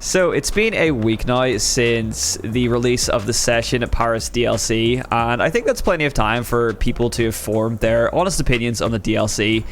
So it's been a week now since the release of the Session Paris DLC, and I think that's plenty of time for people to form their honest opinions on the DLC.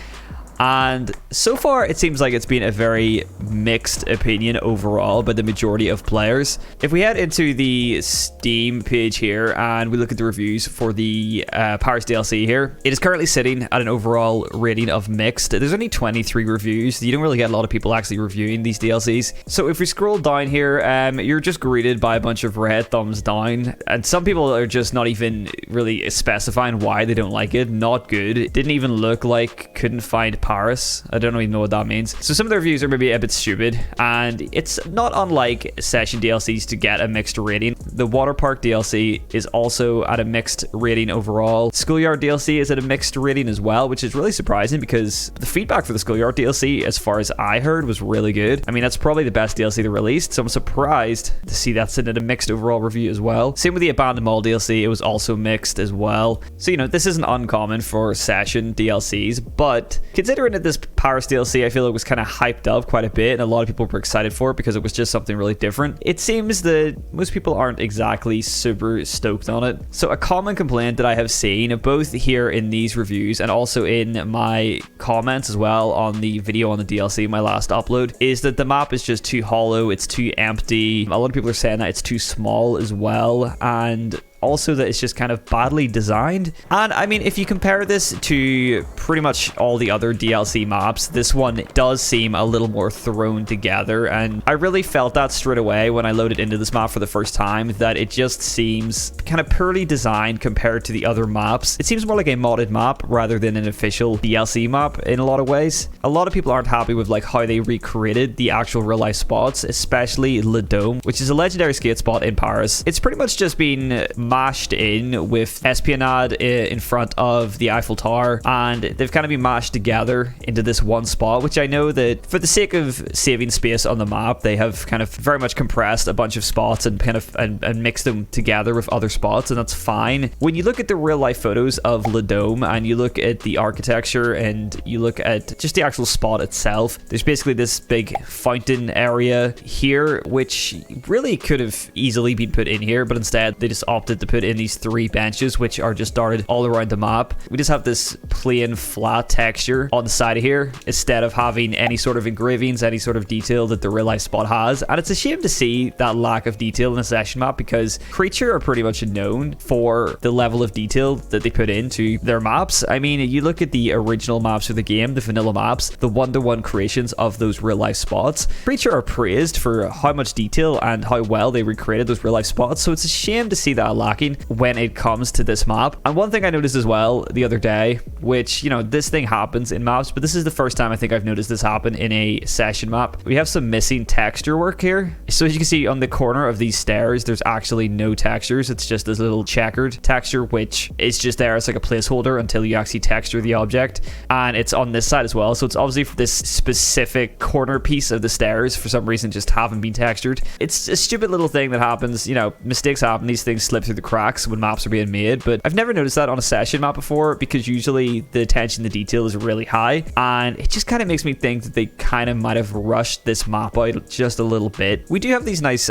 And so far, it seems like it's been a very mixed opinion overall by the majority of players. If we head into the Steam page here and we look at the reviews for the Paris DLC here, it is currently sitting at an overall rating of mixed. There's only 23 reviews. You don't really get a lot of people actually reviewing these DLCs. So if we scroll down here, you're just greeted by a bunch of red thumbs down. And some people are just not even really specifying why they don't like it. Not good. It didn't even look like couldn't find Paris. I don't even know what that means. So some of the reviews are maybe a bit stupid, and it's not unlike Session DLCs to get a mixed rating. The Water Park DLC is also at a mixed rating overall. Schoolyard DLC is at a mixed rating as well, which is really surprising because the feedback for the Schoolyard DLC, as far as I heard, was really good. I mean, that's probably the best DLC they released, so I'm surprised to see that sitting at a mixed overall review as well. Same with the Abandoned Mall DLC, it was also mixed as well. So, you know, this isn't uncommon for Session DLCs, but considering that this Paris DLC, I feel it was kind of hyped up quite a bit, and a lot of people were excited for it because it was just something really different. It seems that most people aren't exactly super stoked on it. So a common complaint that I have seen, both here in these reviews and also in my comments as well on the video on the DLC, my last upload, is that the map is just too hollow, it's too empty. A lot of people are saying that it's too small as well, and also that it's just kind of badly designed. And I mean, if you compare this to pretty much all the other DLC maps, this one does seem a little more thrown together, and I really felt that straight away when I loaded into this map for the first time, that it just seems kind of poorly designed compared to the other maps. It seems more like a modded map rather than an official DLC map in a lot of ways. A lot of people aren't happy with like how they recreated the actual real life spots, especially Le Dome, which is a legendary skate spot in Paris. It's pretty much just been mashed in with Esplanade in front of the Eiffel Tower, and they've kind of been mashed together into this one spot, which I know that for the sake of saving space on the map, they have kind of very much compressed a bunch of spots and kind of and mixed them together with other spots, and that's fine. When you look at the real life photos of Le Dome and you look at the architecture and you look at just the actual spot itself, there's basically this big fountain area here, which really could have easily been put in here, but instead they just opted to put in these 3 benches, which are just darted all around the map. We just have this plain flat texture on the side of here instead of having any sort of engravings, any sort of detail that the real life spot has. And it's a shame to see that lack of detail in a Session map, because Crea-ture are pretty much known for the level of detail that they put into their maps. I mean, you look at the original maps of the game, the vanilla maps, the one-to-one creations of those real life spots. Crea-ture are praised for how much detail and how well they recreated those real life spots, so it's a shame to see that lacking when it comes to this map. And one thing I noticed as well the other day, which, you know, this thing happens in maps, but this is the first time I think I've noticed this happen in a Session map. We have some missing texture work here. So as you can see on the corner of these stairs, there's actually no textures. It's just this little checkered texture, which is just there as like a placeholder until you actually texture the object. And it's on this side as well. So it's obviously for this specific corner piece of the stairs, for some reason, just haven't been textured. It's a stupid little thing that happens. You know, mistakes happen. These things slip through the cracks when maps are being made, but I've never noticed that on a Session map before, because usually the attention to detail is really high, and it just kind of makes me think that they kind of might have rushed this map out just a little bit. We do have these nice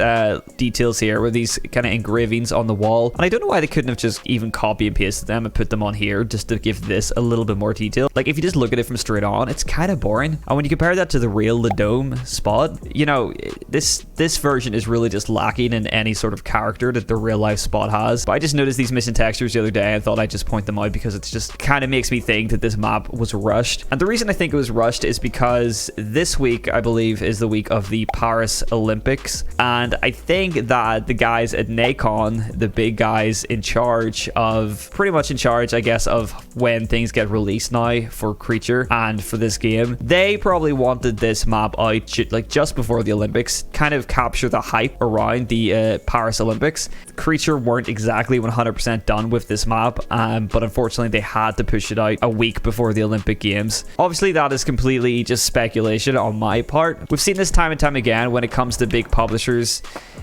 details here with these kind of engravings on the wall, and I don't know why they couldn't have just even copy and pasted them and put them on here just to give this a little bit more detail. Like, if you just look at it from straight on, it's kind of boring. And when you compare that to the real Le Dome spot, you know, this version is really just lacking in any sort of character that the real life spot has. But I just noticed these missing textures the other day. I thought I'd just point them out because it's just kind of makes me think that this map was rushed. And the reason I think it was rushed is because this week, I believe, is the week of the Paris Olympics. And I think that the guys at Nacon, the big guys in charge of, pretty much in charge, I guess, of when things get released now for Crea-ture and for this game, they probably wanted this map out like just before the Olympics, kind of capture the hype around the Paris Olympics. Crea-ture weren't exactly 100% done with this map, but unfortunately they had to push it out a week before the Olympic Games. Obviously that is completely just speculation on my part. We've seen this time and time again when it comes to big publishers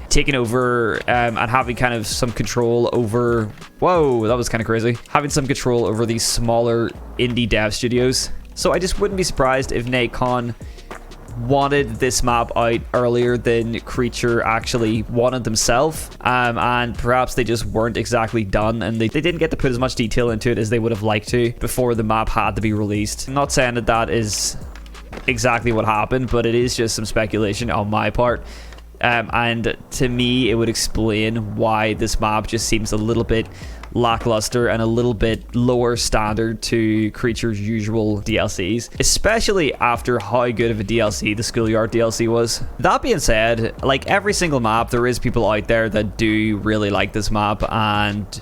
taking over and having kind of some control over, whoa, that was kind of crazy, having some control over these smaller indie dev studios. So I just wouldn't be surprised if Nacon wanted this map out earlier than Crea-ture actually wanted themselves, and perhaps they just weren't exactly done, and they didn't get to put as much detail into it as they would have liked to before the map had to be released. I'm not saying that that is exactly what happened, but it is just some speculation on my part. And to me, it would explain why this map just seems a little bit lackluster and a little bit lower standard to Crea-ture's usual DLCs, especially after how good of a DLC the Schoolyard DLC was. That being said, like every single map, there is people out there that do really like this map, and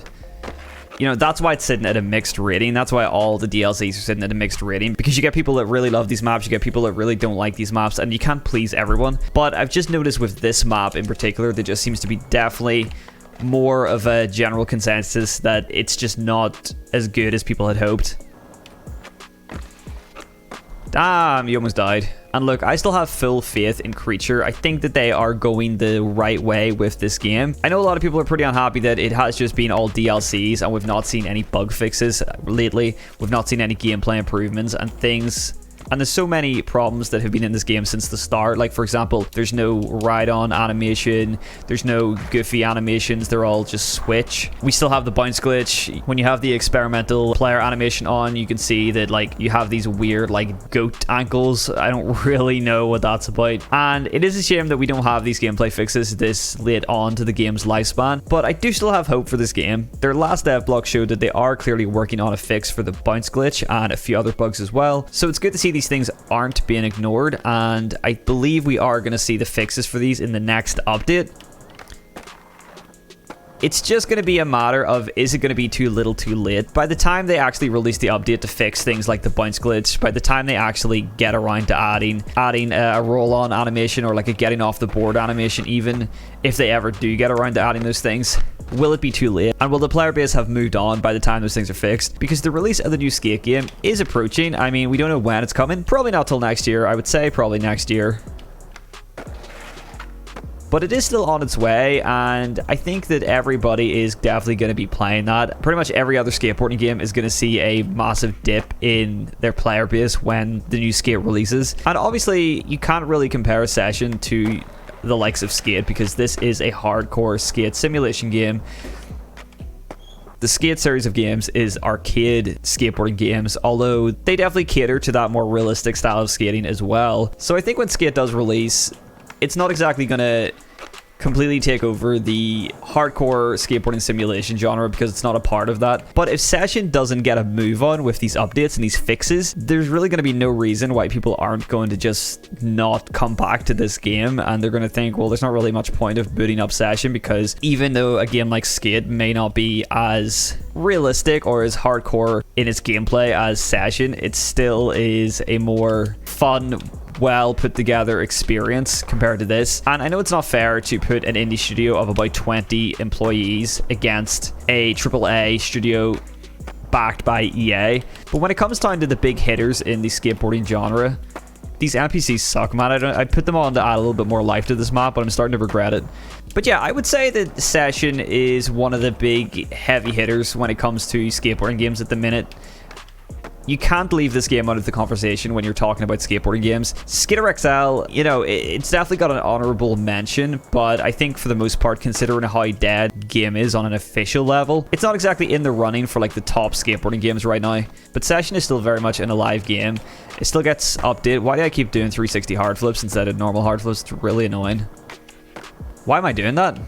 you know, that's why it's sitting at a mixed rating. That's why all the DLCs are sitting at a mixed rating, because you get people that really love these maps, you get people that really don't like these maps, and you can't please everyone. But I've just noticed with this map in particular, there just seems to be definitely more of a general consensus that it's just not as good as people had hoped. Damn, you almost died. And look, I still have full faith in Crea-ture. I think that they are going the right way with this game. I know a lot of people are pretty unhappy that it has just been all DLCs and we've not seen any bug fixes lately. We've not seen any gameplay improvements and things. And there's so many problems that have been in this game since the start. Like, for example, there's no ride-on animation. There's no goofy animations. They're all just switch. We still have the bounce glitch. When you have the experimental player animation on, you can see that, like, you have these weird, like, goat ankles. I don't really know what that's about. And it is a shame that we don't have these gameplay fixes this late on to the game's lifespan. But I do still have hope for this game. Their last dev block showed that they are clearly working on a fix for the bounce glitch and a few other bugs as well. So it's good to see these things aren't being ignored, and I believe we are going to see the fixes for these in the next update. It's just going to be a matter of, is it going to be too little too late? By the time they actually release the update to fix things like the bounce glitch, by the time they actually get around to adding a roll-on animation or like a getting off the board animation, even if they ever do get around to adding those things, will it be too late? And will the player base have moved on by the time those things are fixed? Because the release of the new Skate game is approaching. I mean, we don't know when it's coming. Probably not till next year. I would say probably next year. But it is still on its way, and I think that everybody is definitely going to be playing that. Pretty much every other skateboarding game is going to see a massive dip in their player base when the new Skate releases. And obviously, you can't really compare a session to the likes of Skate, because this is a hardcore skate simulation game. The Skate series of games is arcade skateboarding games, although they definitely cater to that more realistic style of skating as well. So I think when Skate does release, it's not exactly going to completely take over the hardcore skateboarding simulation genre, because it's not a part of that. But if Session doesn't get a move on with these updates and these fixes, there's really going to be no reason why people aren't going to just not come back to this game, and they're going to think, well, there's not really much point of booting up Session, because even though a game like Skate may not be as realistic or as hardcore in its gameplay as Session, it still is a more fun, well put together experience compared to this. And I know it's not fair to put an indie studio of about 20 employees against a AAA studio backed by EA, but when it comes down to the big hitters in the skateboarding genre, these NPCs suck, man. I put them on to add a little bit more life to this map, but I'm starting to regret it. But yeah, I would say that Session is one of the big heavy hitters when it comes to skateboarding games at the minute. You can't leave this game out of the conversation when you're talking about skateboarding games. Skater XL, you know, it's definitely got an honorable mention, but I think for the most part, considering how dead game is on an official level, it's not exactly in the running for like the top skateboarding games right now. But Session is still very much an alive game. It still gets updated. Why do I keep doing 360 hard flips instead of normal hard flips? It's really annoying. Why am I doing that?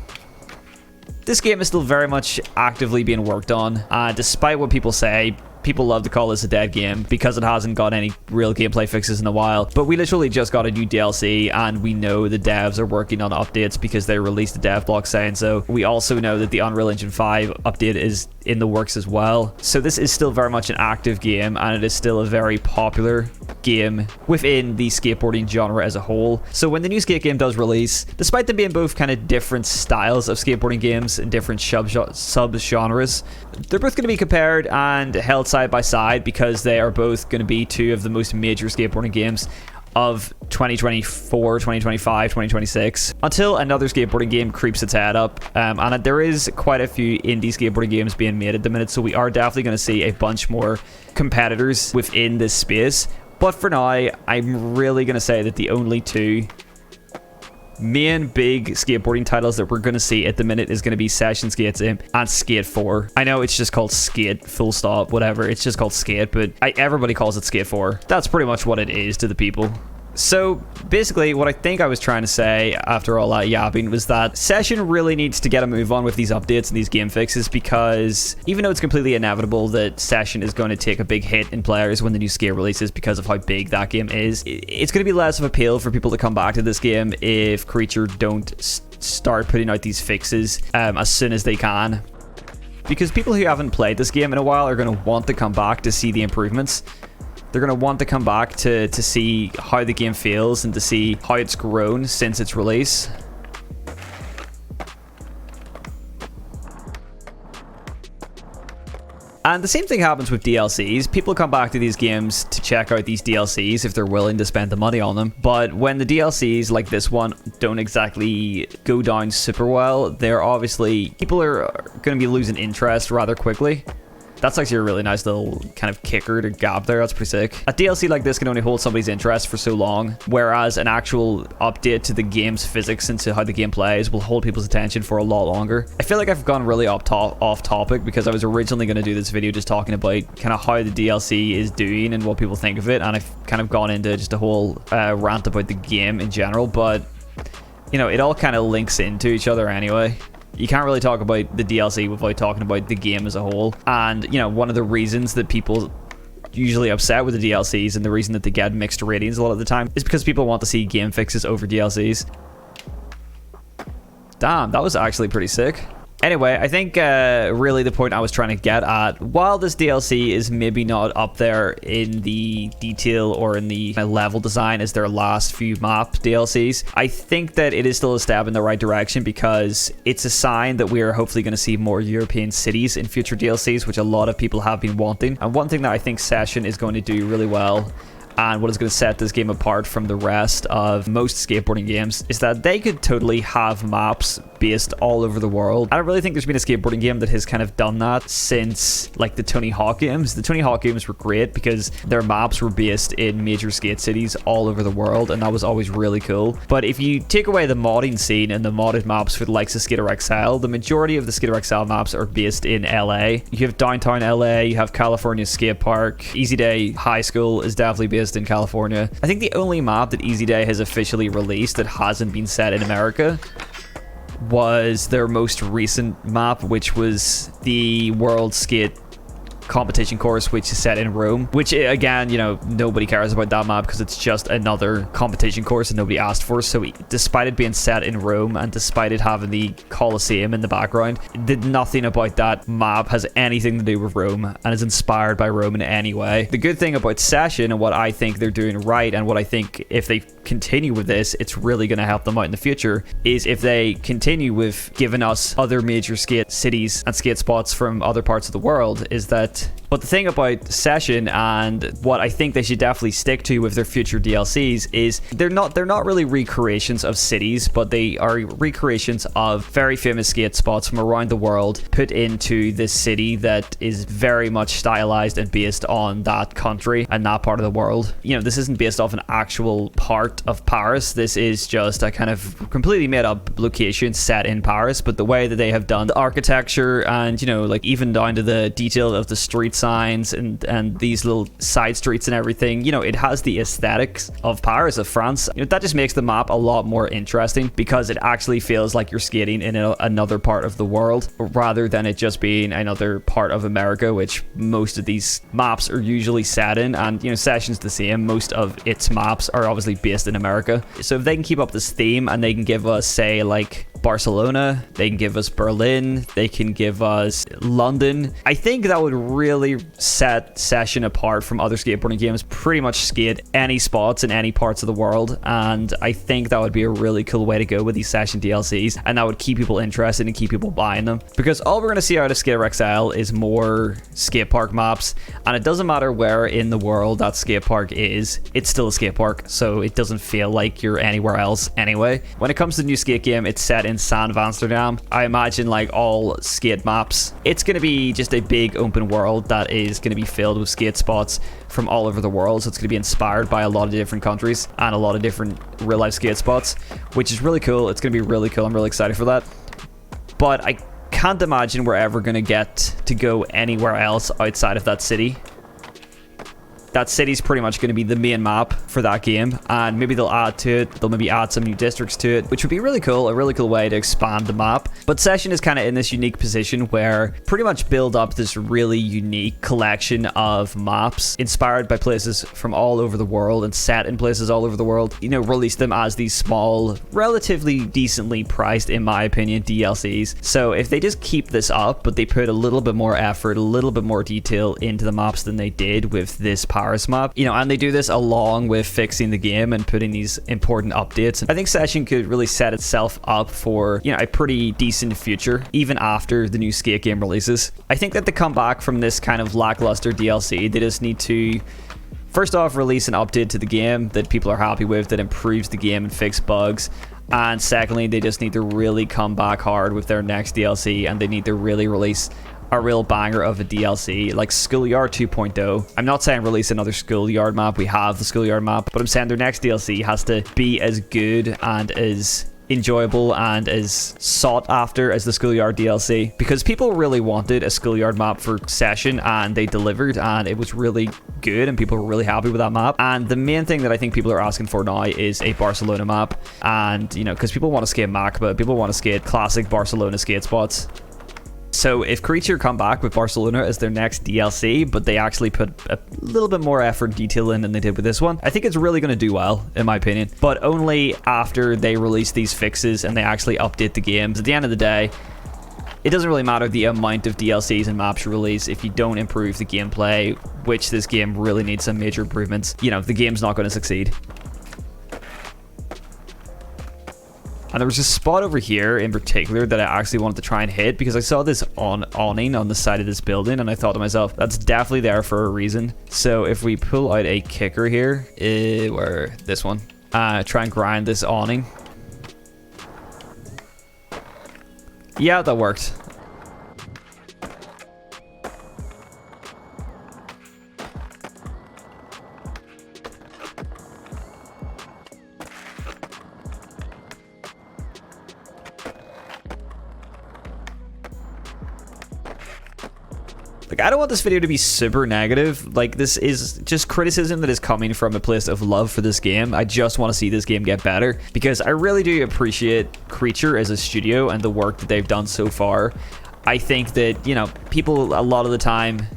This game is still very much actively being worked on, despite what people say. People love to call this a dead game because it hasn't got any real gameplay fixes in a while. But we literally just got a new DLC, and we know the devs are working on updates because they released a dev block saying so. We also know that the Unreal Engine 5 update is in the works as well. So this is still very much an active game, and it is still a very popular game within the skateboarding genre as a whole. So when the new Skate game does release, despite them being both kind of different styles of skateboarding games and different sub-genres, they're both going to be compared and held side by side because they are both going to be two of the most major skateboarding games of 2024, 2025, 2026, until another skateboarding game creeps its head up. And there is quite a few indie skateboarding games being made at the minute, so we are definitely going to see a bunch more competitors within this space. But for now, I'm really going to say that the only two main big skateboarding titles that we're going to see at the minute is going to be Session Skate Sim and Skate 4. I know it's just called Skate, full stop, whatever. It's just called Skate, but everybody calls it Skate 4. That's pretty much what it is to the people. So basically what I think I was trying to say after all that yapping was that Session really needs to get a move on with these updates and these game fixes, because even though it's completely inevitable that Session is going to take a big hit in players when the new Skate releases because of how big that game is, it's going to be less of appeal for people to come back to this game if Crea-ture don't start putting out these fixes as soon as they can. Because people who haven't played this game in a while are going to want to come back to see the improvements. They're going to want to come back to see how the game feels and to see how it's grown since its release. And the same thing happens with DLCs. People come back to these games to check out these DLCs if they're willing to spend the money on them. But when the DLCs like this one don't exactly go down super well, they're obviously... people are going to be losing interest rather quickly. That's actually a really nice little kind of kicker to gab there. That's pretty sick. A DLC like this can only hold somebody's interest for so long, whereas an actual update to the game's physics and to how the game plays will hold people's attention for a lot longer. I feel like I've gone really off topic because I was originally going to do this video just talking about kind of how the DLC is doing and what people think of it, and I've kind of gone into just a whole rant about the game in general, but you know, it all kind of links into each other anyway. You can't really talk about the DLC without talking about the game as a whole. And, you know, one of the reasons that people usually upset with the DLCs and the reason that they get mixed ratings a lot of the time is because people want to see game fixes over DLCs. Damn, that was actually pretty sick. Anyway, I think really the point I was trying to get at, while this DLC is maybe not up there in the detail or in the level design as their last few map DLCs, I think that it is still a step in the right direction, because it's a sign that we are hopefully going to see more European cities in future DLCs, which a lot of people have been wanting. And one thing that I think Session is going to do really well, and what is going to set this game apart from the rest of most skateboarding games, is that they could totally have maps based all over the world. I don't really think there's been a skateboarding game that has kind of done that since like the Tony Hawk games. The Tony Hawk games were great because their maps were based in major skate cities all over the world, and that was always really cool. But if you take away the modding scene and the modded maps for the likes of Skater XL, the majority of the Skater XL maps are based in LA. You have downtown LA, you have California Skate Park, Easy Day High School is definitely based in California. I think the only map that Easy Day has officially released that hasn't been set in America was their most recent map, which was the World Skate competition course, which is set in Rome, which again, you know, nobody cares about that map because it's just another competition course and nobody asked for. So despite it being set in Rome and despite it having the Colosseum in the background, nothing about that map has anything to do with Rome and is inspired by Rome in any way. The good thing about Session and what I think they're doing right, and what I think if they continue with this, it's really going to help them out in the future, is if they continue with giving us other major skate cities and skate spots from other parts of the world, is that... But the thing about Session, and what I think they should definitely stick to with their future DLCs, is they're not really recreations of cities, but they are recreations of very famous skate spots from around the world put into this city that is very much stylized and based on that country and that part of the world. You know, this isn't based off an actual part of Paris. This is just a kind of completely made up location set in Paris, but the way that they have done the architecture and, you know, like even down to the detail of the street signs and these little side streets and everything, you know, it has the aesthetics of Paris, of France. You know, that just makes the map a lot more interesting because it actually feels like you're skating in another part of the world rather than it just being another part of America, which most of these maps are usually set in. And, you know, Session's the same. Most of its maps are obviously based in America. So if they can keep up this theme and they can give us, say, like Barcelona, they can give us Berlin, they can give us London, I think that would really set Session apart from other skateboarding games. Pretty much skate any spots in any parts of the world, and I think that would be a really cool way to go with these Session DLCs, and that would keep people interested and keep people buying them, because all we're going to see out of Skater XL is more skate park maps, and it doesn't matter where in the world that skate park is, it's still a skate park, so it doesn't feel like you're anywhere else anyway. When it comes to the new skate game, it's set in Sand of Amsterdam. I imagine like all skate maps. It's going to be just a big open world that is going to be filled with skate spots from all over the world. So it's going to be inspired by a lot of different countries and a lot of different real life skate spots, which is really cool. It's going to be really cool. I'm really excited for that. But I can't imagine we're ever going to get to go anywhere else outside of that city. That city's pretty much going to be the main map for that game, and maybe they'll add to it. They'll maybe add some new districts to it, which would be really cool, a really cool way to expand the map. But Session is kind of in this unique position where pretty much build up this really unique collection of maps inspired by places from all over the world and set in places all over the world. You know, release them as these small, relatively decently priced, in my opinion, DLCs. So if they just keep this up, but they put a little bit more effort, a little bit more detail into the maps than they did with this Paris map, you know, and they do this along with fixing the game and putting these important updates, I think Session could really set itself up for, you know, a pretty decent future even after the new skate game releases. I think that to come back from this kind of lackluster DLC, they just need to first off release an update to the game that people are happy with, that improves the game and fix bugs. And secondly, they just need to really come back hard with their next DLC, and they need to really release a real banger of a DLC like Schoolyard 2.0. I'm not saying release another Schoolyard map. We have the Schoolyard map, but I'm saying their next DLC has to be as good and as enjoyable and as sought after as the Schoolyard DLC, because people really wanted a Schoolyard map for Session and they delivered, and it was really good and people were really happy with that map. And the main thing that I think people are asking for now is a Barcelona map, and you know, because people want to skate Macba, people want to skate classic Barcelona skate spots. So if Crea-ture come back with Barcelona as their next DLC, but they actually put a little bit more effort and detail in than they did with this one, I think it's really going to do well, in my opinion. But only after they release these fixes and they actually update the games. At the end of the day, it doesn't really matter the amount of DLCs and maps you release if you don't improve the gameplay, which this game really needs some major improvements. You know, the game's not going to succeed. And there was a spot over here in particular that I actually wanted to try and hit, because I saw this awning on the side of this building and I thought to myself, that's definitely there for a reason. So if we pull out a kicker here, where this one, try and grind this awning. Yeah, that worked. Like, I don't want this video to be super negative. Like, this is just criticism that is coming from a place of love for this game. I just want to see this game get better, because I really do appreciate Crea-ture as a studio and the work that they've done so far. I think that, you know, people a lot of the time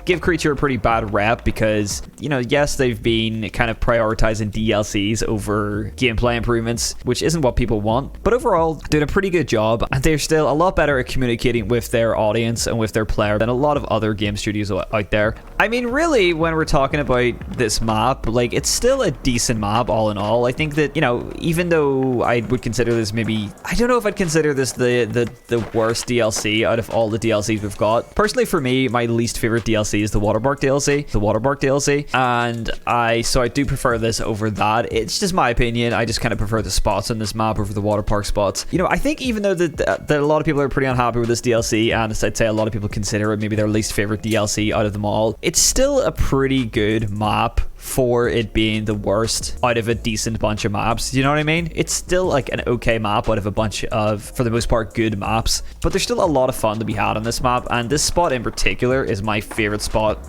give Crea-ture a pretty bad rep because, you know, yes, they've been kind of prioritizing DLCs over gameplay improvements, which isn't what people want. But overall, doing a pretty good job, and they're still a lot better at communicating with their audience and with their player than a lot of other game studios out there. I mean, really, when we're talking about this map, like, it's still a decent map all in all. I think that, you know, even though I would consider this maybe, I don't know if I'd consider this the worst DLC out of all the DLCs we've got. Personally, for me, my least favorite DLC is the Waterpark DLC. And I do prefer this over that. It's just my opinion. I just kind of prefer the spots on this map over the Waterpark spots. You know, I think even though that a lot of people are pretty unhappy with this DLC, and I'd say a lot of people consider it maybe their least favorite DLC out of them all, it's still a pretty good map for it being the worst out of a decent bunch of maps. You know what I mean? It's still like an okay map out of a bunch of, for the most part, good maps, but there's still a lot of fun to be had on this map, and this spot in particular is my favorite spot.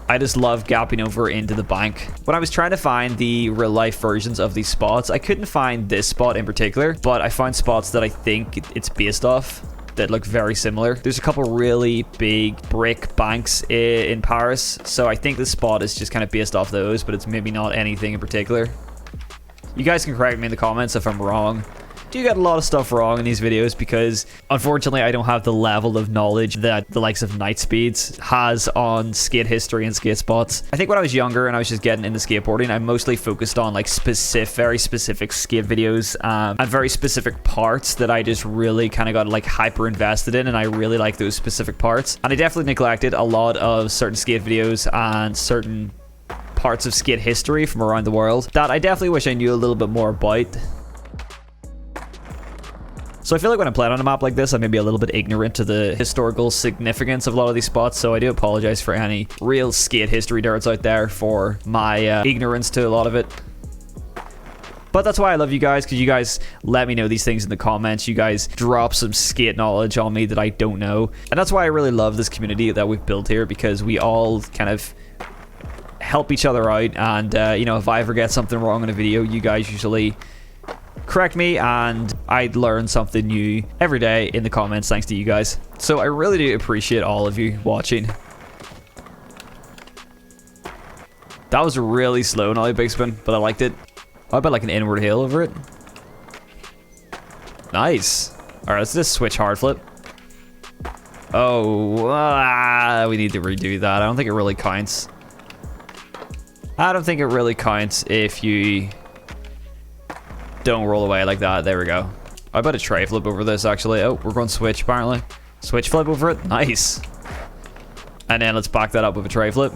I just love gapping over into the bank. When I was trying to find the real life versions of these spots, I couldn't find this spot in particular, but I found spots that I think it's based off that look very similar. There's a couple really big brick banks in Paris, so I think this spot is just kind of based off those, but it's maybe not anything in particular. You guys can correct me in the comments if I'm wrong. Do get a lot of stuff wrong in these videos, because unfortunately I don't have the level of knowledge that the likes of Nightspeeds has on skate history and skate spots. I think when I was younger and I was just getting into skateboarding, I mostly focused on like very specific skate videos and very specific parts that I just really kind of got like hyper invested in, and I really like those specific parts. And I definitely neglected a lot of certain skate videos and certain parts of skate history from around the world that I definitely wish I knew a little bit more about. So I feel like when I'm playing on a map like this, I may be a little bit ignorant to the historical significance of a lot of these spots, so I do apologize for any real skate history nerds out there for my ignorance to a lot of it. But that's why I love you guys, because you guys let me know these things in the comments. You guys drop some skate knowledge on me that I don't know. And that's why I really love this community that we've built here, because we all kind of help each other out. And, you know, if I ever get something wrong in a video, you guys usually correct me, and I learn something new every day in the comments thanks to you guys. So I really do appreciate all of you watching. That was really slow, not a big spin, but I liked it. How about like an inward hill over it? Nice. Alright, let's just switch hard flip. Oh, we need to redo that. I don't think it really counts. I don't think it really counts if you don't roll away like that. There we go. How about a tray flip over this, actually? Oh, we're going switch, apparently. Switch flip over it. Nice. And then let's back that up with a tray flip.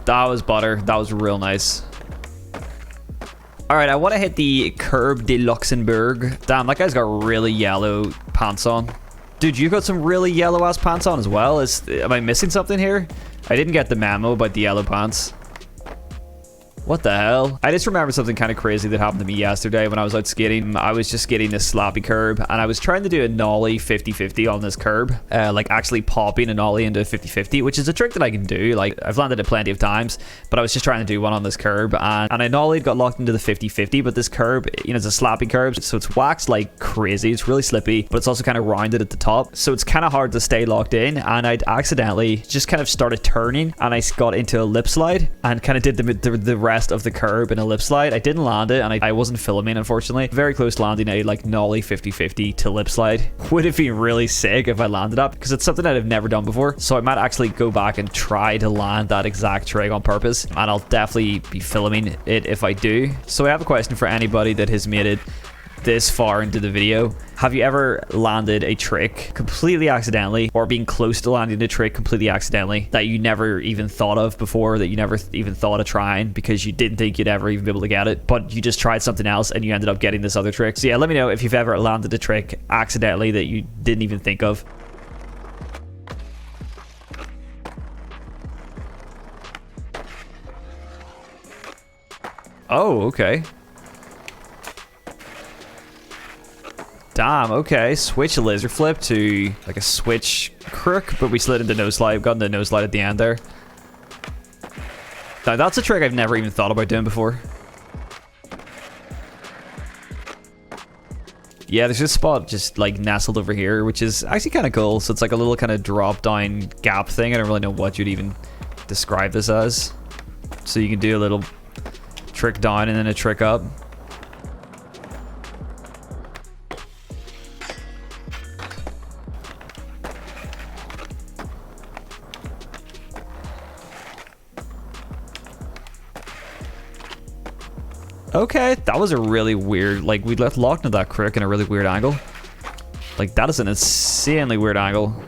That was butter. That was real nice. Alright, I want to hit the Curb de Luxembourg. Damn, that guy's got really yellow pants on. Dude, you got some really yellow ass pants on as well. Am I missing something here? I didn't get the memo about the yellow pants. What the hell? I just remembered something kind of crazy that happened to me yesterday when I was out skating. I was just skating this slappy curb, and I was trying to do a nollie 50-50 on this curb. Like actually popping a nollie into a 50-50, which is a trick that I can do. Like, I've landed it plenty of times, but I was just trying to do one on this curb, and I nollied, got locked into the 50-50, but this curb, you know, it's a slappy curb, so it's waxed like crazy. It's really slippy, but it's also kind of rounded at the top, so it's kind of hard to stay locked in, and I'd accidentally just kind of started turning, and I got into a lip slide, and kind of did the rest of the curb in a lip slide. I didn't land it, and I wasn't filming, unfortunately. Very close to landing a like nollie 50-50 to lip slide. Would have been really sick if I landed up, because it's something that I've never done before, so I might actually go back and try to land that exact trick on purpose, and I'll definitely be filming it if I do. So I have a question for anybody that has made it this far into the video. Have you ever landed a trick completely accidentally, or being close to landing a trick completely accidentally that you never even thought of before, that you never even thought of trying because you didn't think you'd ever even be able to get it, but you just tried something else and you ended up getting this other trick? So yeah, let me know if you've ever landed a trick accidentally that you didn't even think of. Oh, okay. Damn, okay. Switch a laser flip to like a switch crook, but we slid into no slide. Got into no slide at the end there. Now, that's a trick I've never even thought about doing before. Yeah, there's this spot just like nestled over here, which is actually kind of cool. So it's like a little kind of drop down gap thing. I don't really know what you'd even describe this as. So you can do a little trick down and then a trick up. Okay, that was a really weird, like, we left locked into that crook in a really weird angle. Like, that is an insanely weird angle.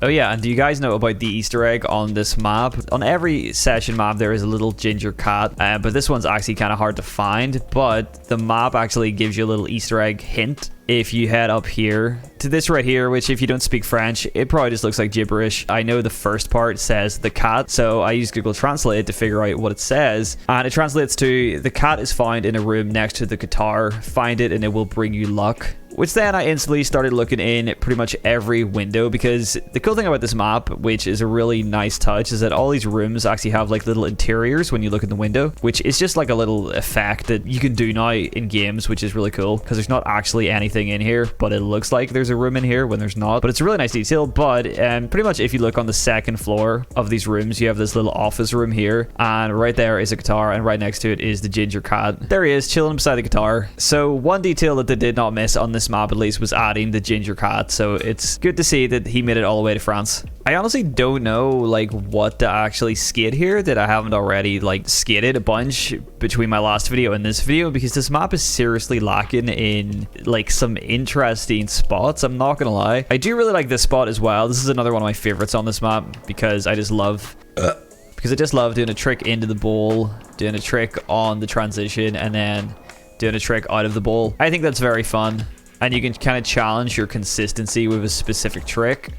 Oh yeah, and do you guys know about the Easter egg on this map? On every session map there is a little ginger cat, but this one's actually kind of hard to find, but the map actually gives you a little Easter egg hint if you head up here to this right here, which if you don't speak French, it probably just looks like gibberish. I know the first part says the cat, so I use Google Translate to figure out what it says, and it translates to: the cat is found in a room next to the guitar, find it and it will bring you luck. Which then I instantly started looking in pretty much every window, because the cool thing about this map, which is a really nice touch, is that all these rooms actually have like little interiors when you look in the window, which is just like a little effect that you can do now in games, which is really cool, because there's not actually anything in here, but it looks like there's a room in here when there's not. But it's a really nice detail. But pretty much if you look on the second floor of these rooms, you have this little office room here, and right there is a guitar, and right next to it is the ginger cat. There he is, chilling beside the guitar. So one detail that they did not miss on this map at least was adding the ginger cat, so it's good to see that he made it all the way to France. I honestly don't know like what to actually skate here that I haven't already like skated a bunch between my last video and this video, because this map is seriously lacking in like some interesting spots. I'm not gonna lie, I do really like this spot as well. This is another one of my favorites on this map, because I just love doing a trick into the bowl, doing a trick on the transition, and then doing a trick out of the bowl. I think that's very fun. And you can kind of challenge your consistency with a specific trick,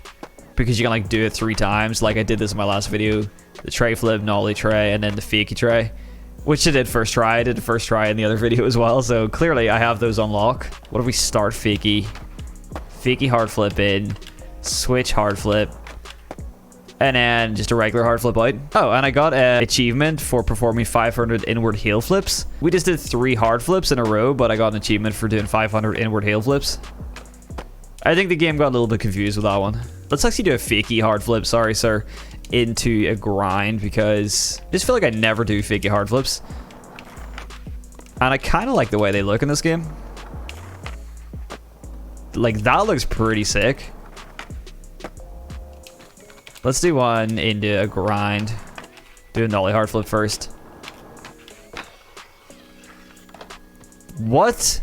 because you can like do it 3 times. Like I did this in my last video, the tray flip, nollie tray, and then the fakie tray, which I did first try. I did the first try in the other video as well. So clearly I have those unlocked. What if we start fakie hard flip in, switch hard flip, and then just a regular hard flip out. Oh, and I got an achievement for performing 500 inward heel flips. We just did 3 hard flips in a row, but I got an achievement for doing 500 inward heel flips. I think the game got a little bit confused with that one. Let's actually do a fakie hard flip, sorry sir, into a grind, because I just feel like I never do fakie hard flips. And I kind of like the way they look in this game. Like, that looks pretty sick. Let's do one into a grind. Do a nollie hard flip first. What?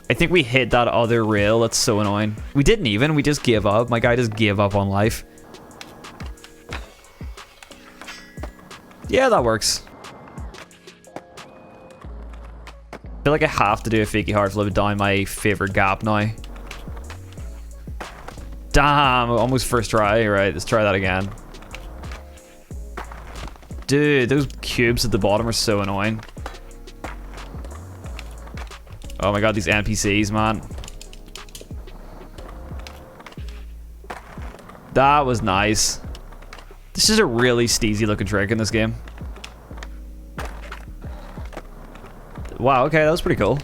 I think we hit that other rail. That's so annoying. We didn't even. We just gave up. My guy just gave up on life. Yeah, that works. I feel like I have to do a fakie hard flip down my favorite gap now. Damn, almost first try. Right, let's try that again. Dude, those cubes at the bottom are so annoying. Oh my god, these NPCs, man. That was nice. This is a really steezy looking trick in this game. Wow, okay, that was pretty cool.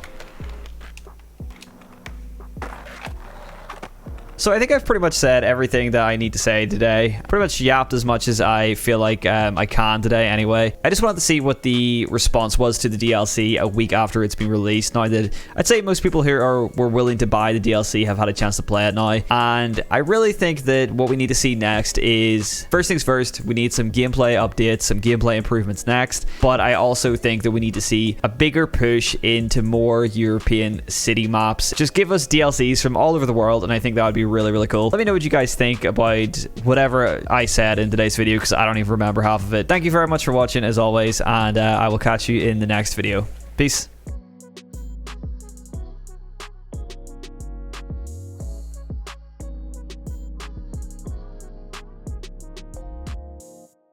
So I think I've pretty much said everything that I need to say today. Pretty much yapped as much as I feel like I can today anyway. I just wanted to see what the response was to the DLC a week after it's been released. Now that I'd say most people here were willing to buy the DLC, have had a chance to play it now. And I really think that what we need to see next is, first things first, we need some gameplay updates, some gameplay improvements next. But I also think that we need to see a bigger push into more European city maps. Just give us DLCs from all over the world, and I think that would be really cool. Let me know what you guys think about whatever I said in today's video, because I don't even remember half of it. Thank you very much for watching as always, and I will catch you in the next video. Peace.